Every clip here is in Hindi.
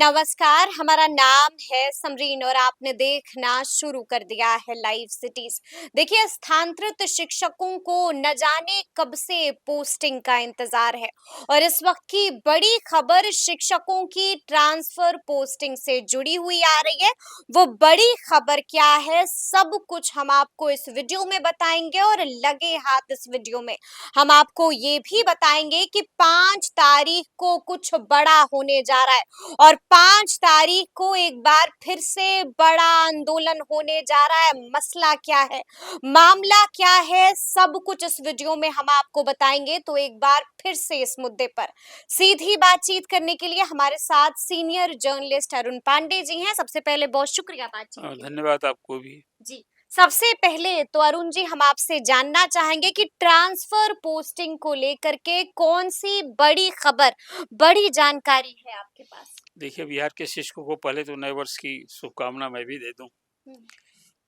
नमस्कार, हमारा नाम है समरीन और आपने देखना शुरू कर दिया है लाइव सिटीज। देखिए, स्थानांतरित शिक्षकों को न जाने कब से पोस्टिंग का इंतजार है और इस वक्त की बड़ी खबर शिक्षकों की ट्रांसफर पोस्टिंग से जुड़ी हुई आ रही है। वो बड़ी खबर क्या है, सब कुछ हम आपको इस वीडियो में बताएंगे और लगे हाथ इस वीडियो में हम आपको ये भी बताएंगे कि 5 तारीख को कुछ बड़ा होने जा रहा है और 5 तारीख को एक बार फिर से बड़ा आंदोलन होने जा रहा है। मसला क्या है, मामला क्या है, सब कुछ इस वीडियो में हम आपको बताएंगे। तो एक बार फिर से इस मुद्दे पर सीधी बातचीत करने के लिए हमारे साथ सीनियर जर्नलिस्ट अरुण पांडे जी हैं। सबसे पहले बहुत शुक्रिया बातचीत के लिए। धन्यवाद आपको भी। जी, सबसे पहले तो अरुण जी हम आपसे जानना चाहेंगे कि ट्रांसफर पोस्टिंग को लेकर के कौन सी बड़ी खबर, बड़ी जानकारी है आपके पास? देखिए, बिहार के शिक्षकों को पहले तो नए वर्ष की शुभकामना मैं भी दे दूं।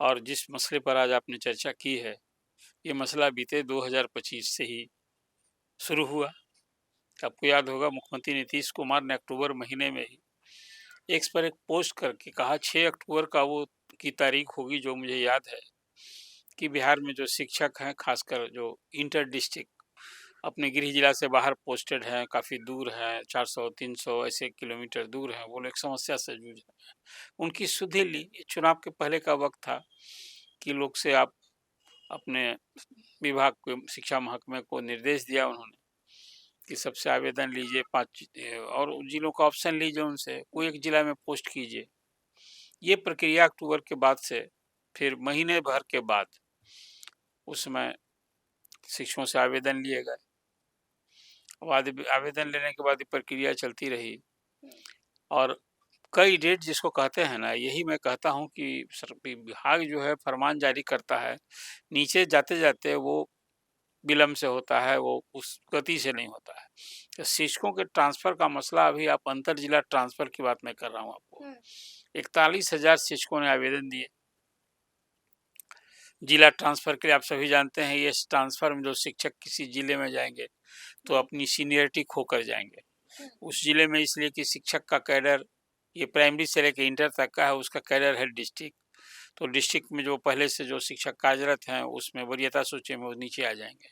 और जिस मसले पर आज आपने चर्चा की है, ये मसला बीते 2025 से ही शुरू हुआ। आपको याद होगा, मुख्यमंत्री नीतीश कुमार ने अक्टूबर महीने में ही एक्स पर एक पोस्ट करके कहा, 6 अक्टूबर का वो की तारीख होगी जो मुझे याद है, कि बिहार में जो शिक्षक हैं, खासकर जो इंटर डिस्ट्रिक्ट अपने गृह जिला से बाहर पोस्टेड हैं, काफ़ी दूर हैं, 400-300 ऐसे किलोमीटर दूर हैं, वो लोग एक समस्या से जूझ रहे हैं। उनकी सुधि ली। ये चुनाव के पहले का वक्त था कि लोग से आप अपने विभाग को, शिक्षा महकमे को निर्देश दिया उन्होंने कि सबसे आवेदन लीजिए, 5 और जिलों का ऑप्शन लीजिए, उनसे कोई एक जिला में पोस्ट कीजिए। ये प्रक्रिया अक्टूबर के बाद से फिर महीने भर के बाद उसमें शिक्षकों से आवेदन लिए गए। आवेदन लेने के बाद ये प्रक्रिया चलती रही और कई डेट जिसको कहते हैं ना, यही मैं कहता हूँ कि विभाग जो है फरमान जारी करता है, नीचे जाते जाते वो विलम्ब से होता है, वो उस गति से नहीं होता है। तो शिक्षकों के ट्रांसफर का मसला, अभी आप अंतर जिला ट्रांसफर की बात मैं कर रहा हूँ आपको। 41,000 शिक्षकों ने आवेदन दिए जिला ट्रांसफर के लिए। आप सभी जानते हैं, ये ट्रांसफर में जो शिक्षक किसी जिले में जाएंगे तो अपनी सीनियरिटी खोकर जाएंगे उस जिले में, इसलिए कि शिक्षक का कैडर ये प्राइमरी से लेकर इंटर तक का है, उसका कैडर है डिस्ट्रिक्ट। तो डिस्ट्रिक्ट में जो पहले से जो शिक्षक कार्यरत हैं, उसमें वरीयता सूची में वो नीचे आ जाएंगे।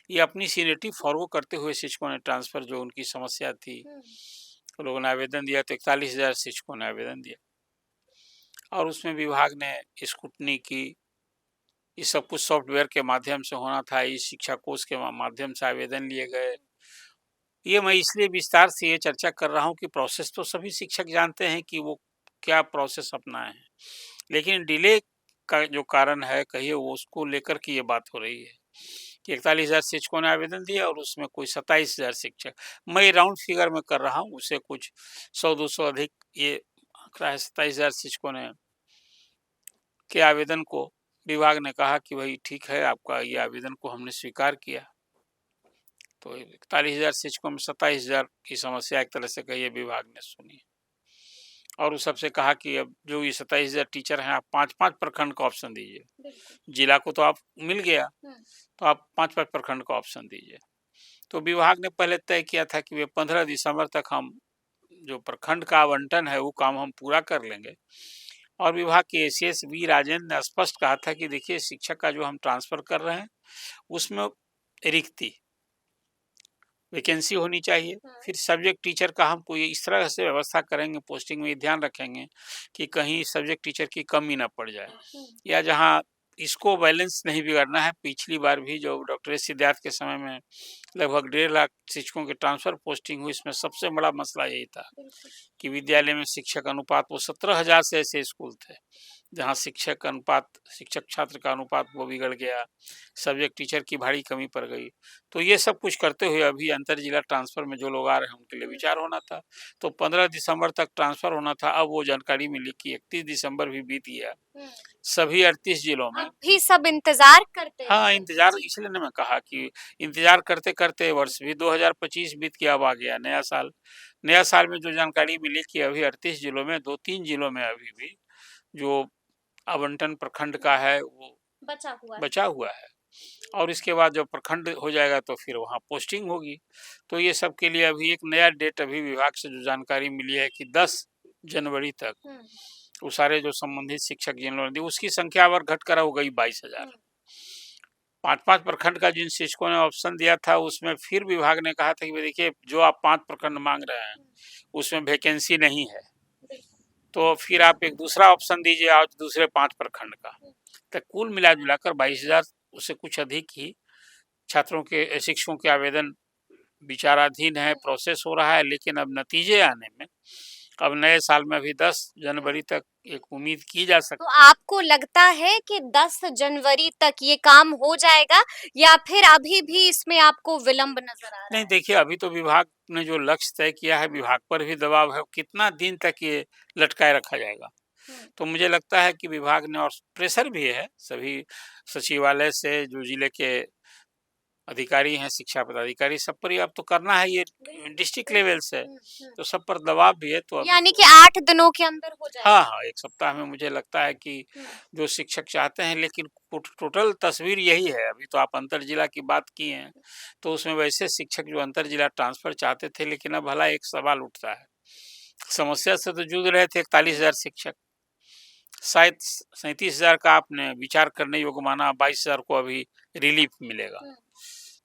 ये अपनी सीनियरिटी फॉरवर्ड करते हुए शिक्षकों ने ट्रांसफर, जो उनकी समस्या थी, तो लोगों ने आवेदन दिया। तो 41,000 शिक्षकों ने आवेदन दिया और उसमें विभाग ने स्क्रूटनी की। ये सब कुछ सॉफ्टवेयर के माध्यम से होना था, इस शिक्षा कोष के माध्यम से आवेदन लिए गए। ये मैं इसलिए विस्तार से ये चर्चा कर रहा हूँ कि प्रोसेस तो सभी शिक्षक जानते हैं कि वो क्या प्रोसेस अपनाए हैं, लेकिन डिले का जो कारण है, कहिए, वो उसको लेकर के ये बात हो रही है कि 41,000 शिक्षकों ने आवेदन दिया और उसमें कोई 27,000 शिक्षक, मैं राउंड फिगर में कर रहा हूँ, उसे कुछ 100-200 अधिक ये आंकड़ा है। 27,000 शिक्षकों ने के आवेदन को विभाग ने कहा कि भाई ठीक है, आपका ये आवेदन को हमने स्वीकार किया। तो 41,000 शिक्षकों में 27,000 की समस्या एक तरह से कहिए विभाग ने सुनी और उस सबसे कहा कि अब जो ये 27,000 टीचर हैं, आप 5-5 प्रखंड का ऑप्शन दीजिए। जिला को तो आप मिल गया, तो आप 5-5 प्रखंड का ऑप्शन दीजिए। तो विभाग ने पहले तय किया था कि वे 15 दिसंबर तक हम जो प्रखंड का आवंटन है वो काम हम पूरा कर लेंगे। और विभाग के एसीएस वी राजेंद्र ने स्पष्ट कहा था कि देखिए, शिक्षक का जो हम ट्रांसफर कर रहे हैं उसमें रिक्ति, वैकेंसी होनी चाहिए। फिर सब्जेक्ट टीचर का हम कोई इस तरह से व्यवस्था करेंगे, पोस्टिंग में ध्यान रखेंगे कि कहीं सब्जेक्ट टीचर की कमी ना पड़ जाए, या जहाँ इसको बैलेंस नहीं बिगाड़ना है। पिछली बार भी जो डॉक्टर एस सिद्धार्थ के समय में लगभग 1.5 लाख शिक्षकों के ट्रांसफर पोस्टिंग हुई, इसमें सबसे बड़ा मसला यही था कि विद्यालय में शिक्षक अनुपात, वो 17,000 से ऐसे स्कूल थे जहाँ शिक्षक अनुपात, शिक्षक छात्र का अनुपात वो बिगड़ गया, सब्जेक्ट टीचर की भारी कमी पड़ गई। तो ये सब कुछ करते हुए अभी अंतर जिला ट्रांसफर में जो लोग आ रहे हैं उनके लिए विचार होना था। तो 15 दिसंबर तक ट्रांसफर होना था। अब वो जानकारी मिली कि 31 दिसंबर भी बीत गया सभी 38 जिलों में। भी सब इंतजार करते हैं। हाँ, इंतजार इसलिए ना मैं कहा कि इंतजार करते करते वर्ष भी 2025 बीत के अब आ गया नया साल। नया साल में जो जानकारी मिली कि अभी 38 जिलों में 2-3 जिलों में अभी भी जो आवंटन प्रखंड का है वो बचा हुआ है और इसके बाद जब प्रखंड हो जाएगा तो फिर वहाँ पोस्टिंग होगी। तो ये सब के लिए अभी एक नया डेट अभी विभाग से जो जानकारी मिली है कि 10 जनवरी तक हम्म, वो सारे जो संबंधित शिक्षक जिन्होंने दी, उसकी संख्या और घटकर हो गई 22,000। हम्म, 5-5 प्रखंड का जिन शिक्षकों ने ऑप्शन दिया था, उसमें फिर विभाग ने कहा था कि भाई देखिए, जो आप 5 प्रखंड मांग रहे हैं, उसमें वैकेंसी नहीं है, बिल्कुल, तो फिर आप एक दूसरा ऑप्शन दीजिए आज दूसरे 5 प्रखंड का। तो कुल मिला-जुलाकर 22,000, उससे कुछ अधिक ही छात्रों के शिक्षकों के आवेदन विचाराधीन है, प्रोसेस हो रहा है, लेकिन अब नतीजे आने में अब नए साल में अभी 10 जनवरी तक एक उम्मीद की जा तो सकती है। आपको लगता है कि 10 जनवरी तक ये काम हो जाएगा या फिर अभी भी इसमें आपको विलंब नजर आ रहा नहीं है? देखिए, अभी तो विभाग ने जो लक्ष्य तय किया है, विभाग पर भी दबाव है, कितना दिन तक ये लटकाए रखा जाएगा। हम्म, तो मुझे लगता है कि विभाग ने, और प्रेशर भी है सभी सचिवालय से, जो जिले के अधिकारी हैं, शिक्षा पदाधिकारी, सब पर ही अब तो करना है, ये बिल्कुल, डिस्ट्रिक्ट बिल्कुल, लेवल से है, तो सब पर दबाव भी है, तो अभी यानी तो कि 8 दिनों के अंदर हो हाँ, जाएगा। हाँ, 1 सप्ताह में मुझे लगता है कि हम्म, जो शिक्षक चाहते हैं, लेकिन टोटल तस्वीर यही है। अभी तो आप अंतर जिला की बात किए हैं, तो उसमें वैसे शिक्षक जो अंतर जिला ट्रांसफर चाहते थे, लेकिन अब भला एक सवाल उठता है, समस्या से तो जूझ रहे थे 41,000 शिक्षक, शायद 37,000 का आपने विचार करने योग्य माना, 22,000 को अभी रिलीफ मिलेगा। हम्म,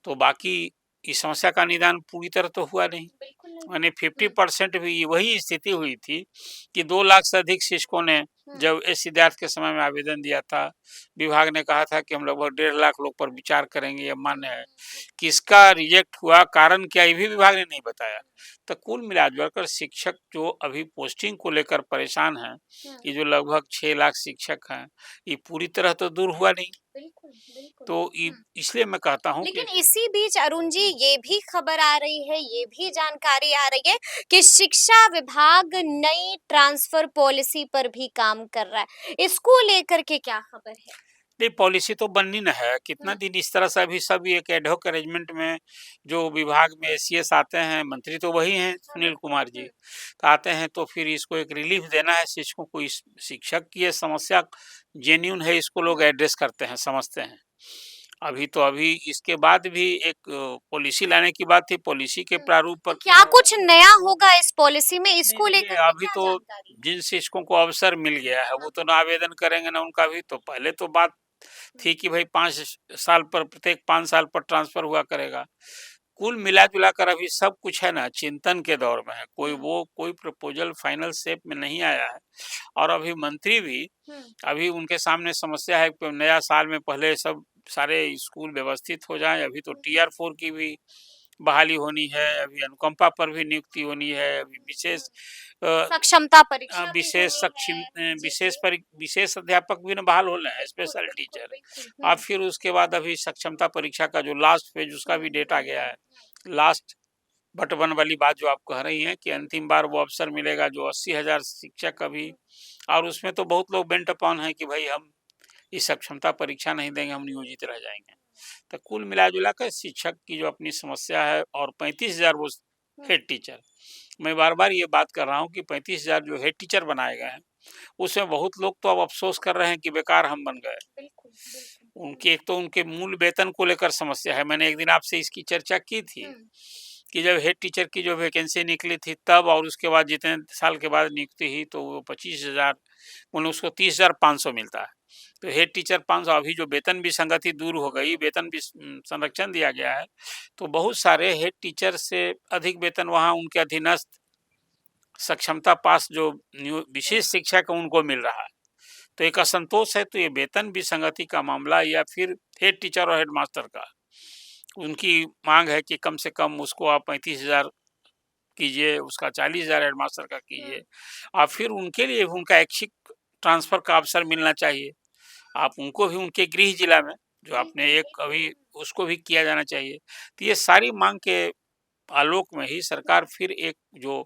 तो बाकी इस समस्या का निदान पूरी तरह तो हुआ नहीं। बिल्कुल नहीं माने हुआ। 50% भी वही स्थिति हुई थी कि 2 लाख से अधिक शिक्षकों ने हम्म, जब इस सिद्धार्थ के समय में आवेदन दिया था, विभाग ने कहा था कि हम लगभग 1.5 लाख लोग पर विचार करेंगे, ये मान्य है। किसका रिजेक्ट हुआ, कारण क्या, ये भी विभाग ने नहीं बताया। तो कुल मिला-जुला कर शिक्षक जो अभी पोस्टिंग को लेकर परेशान हैं, हम्म, ये जो लगभग 6 लाख शिक्षक हैं, ये पूरी तरह तो दूर हुआ नहीं। बिल्कुल, बिल्कुल। तो इसलिए मैं कहता हूँ कि लेकिन इसी बीच अरुण जी ये भी खबर आ रही है, ये भी जानकारी आ रही है कि शिक्षा विभाग नई ट्रांसफर पॉलिसी पर भी काम कर रहा है। इसको लेकर के क्या खबर है? नहीं, पॉलिसी तो बननी न है, कितना हम्म, दिन इस तरह से अभी सब एक एडहॉक अरेंजमेंट में जो विभाग में एसीएस आते हैं, मंत्री तो वही हैं हाँ, सुनील बिल्कुल। कुमार जी, तो आते हैं तो फिर इसको एक रिलीफ देना है शिक्षकों को। इस शिक्षक की ये समस्या जेन्युइन है, इसको लोग हम्म, एड्रेस करते हैं, समझते हैं। अभी इसके बाद भी एक पॉलिसी लाने की बात थी, पॉलिसी के हम्म। प्रारूप पर तो क्या क्या होगा? कुछ नया होगा इस पॉलिसी में, नहीं इसको देखिए, लेकर के अभी क्या तो जानकारी? जिन शिक्षकों को अवसर मिल गया है, वो तो ना आवेदन करेंगे ना उनका भी, तो पहले तो बात हम्म, थी कि भाई 5 साल पर, प्रत्येक 5 साल पर ट्रांसफर हुआ करेगा। कुल मिला-जुला कर अभी सब कुछ है ना, चिंतन के दौर में है। हम्म, कोई प्रपोज़ल फाइनल शेप में नहीं आया है, और अभी मंत्री भी, हम्म, अभी उनके सामने समस्या है कि नया साल में पहले सब सारे स्कूल व्यवस्थित हो जाएँ। अभी तो टीआर 4 की भी बहाली होनी है, अभी अनुकंपा पर भी नियुक्ति होनी है, अभी हम्म। विशेष अ सक्षमता परीक्षा भी होनी है। जी, जी। विशेष अध्यापक भी ना बहाल हो रहे हैं, बिल्कुल, स्पेशल बिल्कुल, टीचर। बिल्कुल। और फिर उसके बाद अभी सक्षमता परीक्षा का जो लास्ट फेज, उसका भी डेट आ गया है। लास्ट बट वन वाली बात जो आप कह रही हैं कि अंतिम बार वो अवसर मिलेगा, जो 80,000 शिक्षक अभी, और उसमें तो बहुत लोग बेंट अपॉन हैं कि भाई हम इस सक्षमता परीक्षा नहीं देंगे, हम नियोजित रह जाएंगे। तो कुल मिला-जुला कर शिक्षक की जो अपनी समस्या है, और 35,000 वो हेड टीचर, मैं बार-बार ये बात कर रहा हूँ कि 35,000 जो हेड टीचर बनाए गए हैं, उसमें बहुत लोग तो अब अफ़सोस कर रहे हैं कि बेकार हम बन गए। बिल्कुल, बिल्कुल। उनकी एक तो उनके मूल वेतन को लेकर समस्या है, मैंने एक दिन आपसे इसकी चर्चा की थी, हुँ, कि जब हेड टीचर की जो वैकेंसी निकली थी तब, और उसके बाद जितने साल के बाद नियुक्ति हुई, तो वो 25,000, मतलब उसको 30,500 मिलता है। तो हेड टीचर 500, अभी जो वेतन विसंगति दूर हो गई, वेतन भी संरक्षण दिया गया है, तो बहुत सारे हेड टीचर से अधिक वेतन वहाँ उनके अधीनस्थ सक्षमता पास जो हुँ, विशेष शिक्षक है उनको मिल रहा है। तो एक असंतोष है, तो ये वेतन विसंगति का मामला, या फिर हेड टीचर और हेडमास्टर का, उनकी मांग है कि कम से कम उसको आप 35,000 कीजिए, उसका 40,000 हेडमास्टर का हुँ, कीजिए। और फिर उनके लिए उनका ऐच्छिक ट्रांसफ़र का अवसर मिलना चाहिए। आप उनको भी उनके गृह जिला में, जो आपने बिल्कुल, एक बिल्कुल। अभी, उसको भी किया जाना चाहिए। तो ये सारी माँग के आलोक में ही हुँ। सरकार फिर एक जो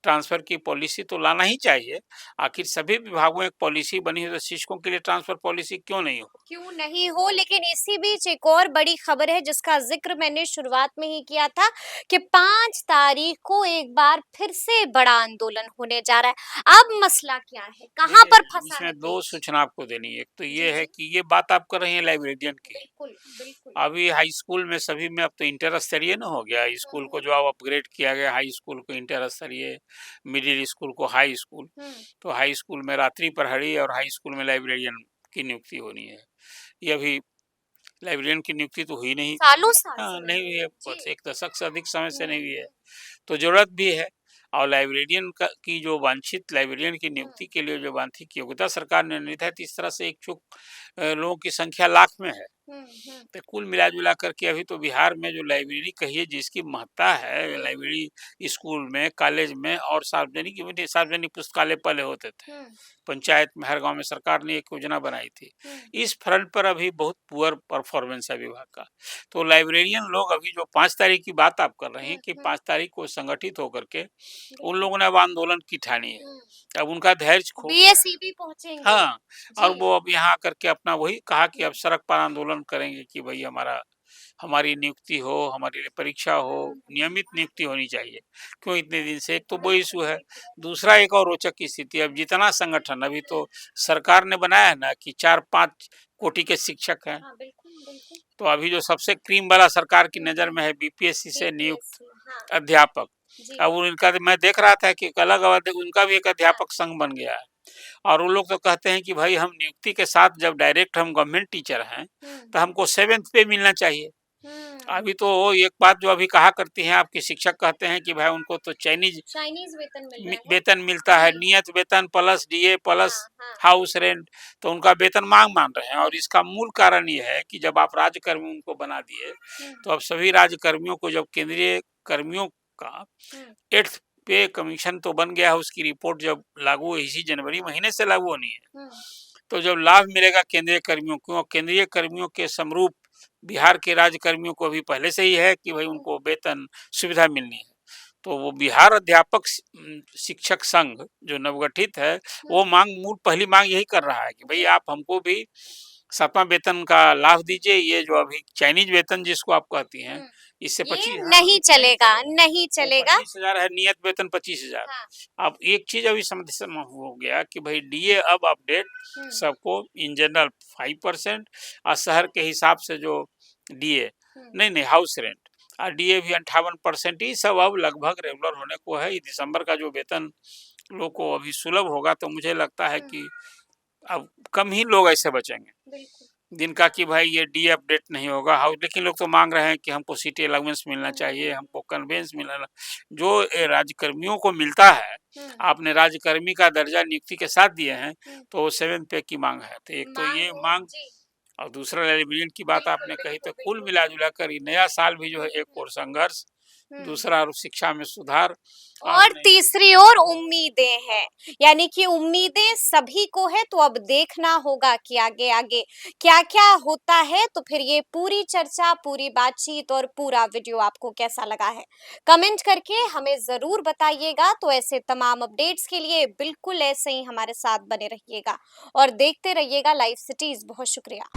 ट्रांसफ़र की पॉलिसी तो लाना ही चाहिए। आखिर सभी विभागों में एक पॉलिसी बनी है, तो शिक्षकों के लिए ट्रांसफ़र पॉलिसी क्यों नहीं हो? क्यों नहीं हो, लेकिन इसी बीच एक और बड़ी खबर है जिसका ज़िक्र मैंने शुरुआत में ही किया था कि 5 तारीख को एक बार फिर से बड़ा आंदोलन होने जा रहा है। अब मसला क्या है? कहाँ देखिए, पर फँसा है इसमें 2 पेच? सूचना आपको देनी है। एक तो जी, ये है जी। कि ये बात आप कर रही हैं लाइब्रेरियन की। बिल्कुल, बिल्कुल। अभी हाई स्कूल में सभी में अब तो इंटर स्तरीय ना हो गया, हुँ, स्कूल को हुँ, जो अब अपग्रेड किया गया, हाई स्कूल को इंटर स्तरीय, मिडिल स्कूल को हाई स्कूल। तो हाई स्कूल में रात्रि प्रहरी और हाई स्कूल में लाइब्रेरियन की नियुक्ति होनी है। ये अभी लाइब्रेरियन की नियुक्ति तो हुई नहीं। सालों साल हाँ, से नहीं नहीं हुई है, हुई। बस जी। 1 दशक से अधिक समय से नहीं हुई है। हम्म, तो ज़रूरत भी है, और लाइब्रेरियन का की जो वांछित लाइब्रेरियन की हम्म, नियुक्ति के लिए जो वांछित योग्यता सरकार ने निर्धारित, इस तरह से इच्छुक लोगों की संख्या लाख में है। हम्म, तो कुल मिला-जुला करके अभी तो बिहार में जो लाइब्रेरी कहिए जिसकी महत्ता है, जी। लाइब्रेरी स्कूल में, कॉलेज में और सार्वजनिक पुस्तकालय पहले होते थे। हम्म, पंचायत में, हर गाँव में सरकार ने एक योजना बनाई थी। हम्म, इस फ्रंट पर अभी बहुत पुअर परफॉर्मेंस है विभाग का। तो लाइब्रेरियन लोग अभी जो 5 तारीख की बात आप कर रहे हैं कि 5 तारीख को संगठित होकर के उन बिल्कुल। लोगों ने अब आंदोलन की ठानी है। अब उनका धैर्य खो गया है। बीएसईबी पहुंचेंगे। हाँ, और जी। वो अब यहाँ आकर के अपना वही कहा कि अब हम्म, सड़क पर आंदोलन करेंगे कि भई हमारी नियुक्ति हो, हमारे लिए परीक्षा हो, नियमित नियुक्ति होनी चाहिए। क्यों इतने दिन से? एक तो वो इश्यू बिल्कुल है। बिल्कुल। दूसरा एक और रोचक स्थिति है, अब जितना संगठन अभी तो सरकार ने बनाया है ना कि 4-5 कोटि के शिक्षक हैं। हाँ, बिल्कुल बिल्कुल। तो अभी जो सबसे क्रीम वाला सरकार की नज़र में है बीपीएससी से नियुक्त बीपीएससी, हाँ। अध्यापक। जी। अब उनका मैं देख रहा था कि एक अलग अवध उनका भी एक हाँ। अध्यापक संघ बन गया है। और वो लोग तो कहते हैं कि भाई हम नियुक्ति के साथ जब डायरेक्ट हम गवर्नमेंट टीचर हैं, तो हमको 7th पे मिलना चाहिए। हम्म। अभी तो वो एक बात जो अभी कहा करती हैं आपके शिक्षक कहते हैं कि भाई उनको तो चाइनीज वेतन मिल रहा है। वेतन मिलता है, जी। नियत वेतन प्लस डीए हाँ, प्लस हाँ। हाउस रेंट, तो उनका वेतन मान रहे हैं। और इसका मूल कारण ये है कि जब आप राज्यकर्मी उनको बना दिए, हुँ, तो अब सभी राज्यकर्मियों को जब केंद्रीय कर्मियों का हुँ, 8th पे कमीशन तो बन गया है, उसकी रिपोर्ट जब लागू इसी जनवरी महीने से लागू होनी है। हुँ, तो जब लाभ मिलेगा केंद्रीय कर्मियों को, और केंद्रीय कर्मियों के समरूप बिहार के राज्य कर्मियों को भी पहले से ही है कि भाई हुँ, उनको वेतन सुविधा मिलनी है। तो वो बिहार अध्यापक शिक्षक संघ जो नवगठित है, हुँ, वो पहली मांग यही कर रहा है कि भई जी। आप हमको भी 7वाँ वेतन का लाभ दीजिए। ये जो अभी चाइनीज़ वेतन जिसको आप कहती हैं, हुँ, इससे ये 25 हाँ, नहीं नहीं चलेगा, चलेगा। नहीं वो चलेगा। 25,000 है, नियत वेतन 25,000। हाँ, अब एक चीज़ अभी सम हो गया कि भई डीए अब अपडेट हुँ, सबको इन जनरल 5% और शहर के हिसाब से जो डीए हुँ, नहीं हाउस रेंट और डीए भी 58%, ये सब अब लगभग रेगुलर होने को है। ये दिसंबर का जो वेतन लोग को अभी सुलभ होगा, तो मुझे लगता है हुँ, कि अब कम ही लोग ऐसे बचेंगे बिल्कुल। जिनका कि भाई ये डी अपडेट नहीं होगा हाउ लेकिन लोग तो मांग रहे हैं कि हमको सिटी अलाउंस मिलना हुँ, चाहिए, हमको कन्वेंस मिलना जो राज्यकर्मियों को मिलता है। हुँ, आपने राज्यकर्मी का दर्जा नियुक्ति के साथ दिए हैं, हुँ, तो वो 7th पे की मांग है। तो एक तो माँग ये हो मांग जी, और दूसरा लाइब्रेरियन की बात बिल्कुल, आपने कही, तो बिल्कुल, कुल बिल्कुल। मिला-जुला कर ये नया साल भी जो हुँ, है एक हुँ, और संघर्ष, हुँ। दूसरा और शिक्षा में सुधार और और नहीं तीसरी ओर उम्मीदें हैं, यानी कि उम्मीदें सभी को है, तो अब देखना होगा कि आगे आगे क्या क्या होता है। तो फिर ये पूरी चर्चा, पूरी बातचीत और पूरा वीडियो आपको कैसा लगा है, कमेंट करके हमें जरूर बताइएगा। तो ऐसे तमाम अपडेट्स के लिए बिल्कुल ऐसे ही हमारे साथ बने रहिएगा और देखते रहिएगा लाइव सिटीज। बहुत शुक्रिया।